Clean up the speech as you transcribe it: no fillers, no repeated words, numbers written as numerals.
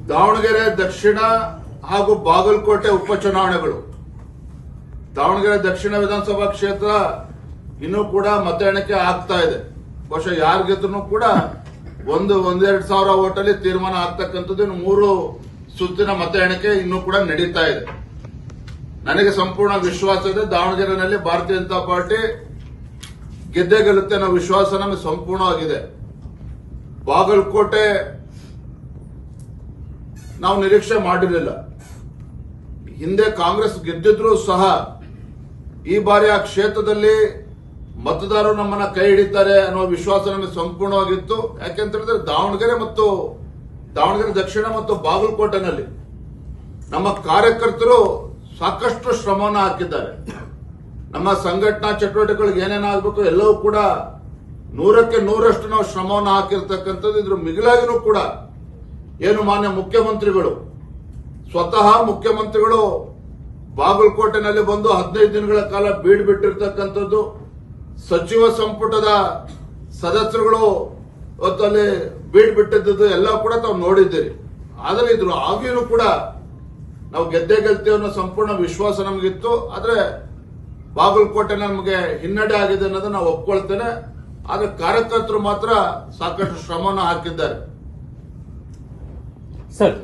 ದಾವಣಗೆರೆ ದಕ್ಷಿಣ ಹಾಗೂ ಬಾಗಲಕೋಟೆ ಉಪಚುನಾವಣೆಗಳು. ದಾವಣಗೆರೆ ದಕ್ಷಿಣ ವಿಧಾನಸಭಾ ಕ್ಷೇತ್ರ ಇನ್ನೂ ಕೂಡ ಮತ ಎಣಿಕೆ ಆಗ್ತಾ ಇದೆ. ಬಹುಶಃ ಯಾರು ಗೆದ್ರೂ ಕೂಡ 1-2 ಸಾವಿರ ಓಟಲ್ಲಿ ತೀರ್ಮಾನ ಆಗ್ತಕ್ಕಂಥದ್ದು. ಇನ್ನು 3 ಸುತ್ತಿನ ಮತ ಎಣಿಕೆ ಇನ್ನೂ ಕೂಡ ನಡೀತಾ ಇದೆ. ನನಗೆ ಸಂಪೂರ್ಣ ವಿಶ್ವಾಸ ಇದೆ, ದಾವಣಗೆರೆಯಲ್ಲಿ ಭಾರತೀಯ ಜನತಾ ಪಾರ್ಟಿ ಗೆದ್ದೇ ಗೆಲ್ಲುತ್ತೆ ಅನ್ನೋ ವಿಶ್ವಾಸ ನಮಗೆ ಸಂಪೂರ್ಣವಾಗಿದೆ. ಬಾಗಲಕೋಟೆ ನಾವು ನಿರೀಕ್ಷೆ ಮಾಡಿರಲಿಲ್ಲ. ಹಿಂದೆ ಕಾಂಗ್ರೆಸ್ ಗೆದ್ದಿದ್ರೂ ಸಹ ಈ ಬಾರಿ ಆ ಕ್ಷೇತ್ರದಲ್ಲಿ ಮತದಾರರು ನಮ್ಮನ್ನ ಕೈ ಹಿಡಿತಾರೆ ಅನ್ನೋ ವಿಶ್ವಾಸ ನಮಗೆ ಸಂಪೂರ್ಣವಾಗಿತ್ತು. ಯಾಕೆಂತ ಹೇಳಿದ್ರೆ ದಾವಣಗೆರೆ ದಕ್ಷಿಣ ಮತ್ತು ಬಾಗಲಕೋಟೆನಲ್ಲಿ ನಮ್ಮ ಕಾರ್ಯಕರ್ತರು ಸಾಕಷ್ಟು ಶ್ರಮವನ್ನು ಹಾಕಿದ್ದಾರೆ. ನಮ್ಮ ಸಂಘಟನಾ ಚಟುವಟಿಕೆಗಳಿಗೆ ಏನೇನಾಗಬೇಕು ಎಲ್ಲವೂ ಕೂಡ 100ಕ್ಕೆ 100ರಷ್ಟು ನಾವು ಶ್ರಮವನ್ನು ಹಾಕಿರ್ತಕ್ಕಂಥದ್ದು. ಇದ್ರ ಮಿಗಿಲಾಗಿನೂ ಕೂಡ ಏನು ಮಾನ್ಯ ಮುಖ್ಯಮಂತ್ರಿಗಳು ಸ್ವತಃ ಬಾಗಲಕೋಟೆನಲ್ಲಿ ಬಂದು 15 ದಿನಗಳ ಕಾಲ ಬೀಡು ಬಿಟ್ಟಿರ್ತಕ್ಕಂಥದ್ದು. ಸಚಿವ ಸಂಪುಟದ ಸದಸ್ಯರುಗಳು ಅಲ್ಲಿ ಬೀಡು ಬಿಟ್ಟಿದ್ದು ಎಲ್ಲ ಕೂಡ ತಾವು ನೋಡಿದ್ದೀರಿ. ಆದರೆ ಇದ್ರ ಆಗಿನೂ ಕೂಡ ನಾವು ಗೆದ್ದೇ ಗೆಲ್ತೀವಿ ಅನ್ನೋ ಸಂಪೂರ್ಣ ವಿಶ್ವಾಸ ನಮಗಿತ್ತು. ಆದ್ರೆ ಬಾಗಲಕೋಟೆ ನಮಗೆ ಹಿನ್ನಡೆ ಆಗಿದೆ ಅನ್ನೋದನ್ನ ನಾವು ಒಪ್ಕೊಳ್ತೇನೆ. ಆದ್ರೆ ಕಾರ್ಯಕರ್ತರು ಮಾತ್ರ ಸಾಕಷ್ಟು ಶ್ರಮವನ್ನು ಹಾಕಿದ್ದಾರೆ. ಸರ್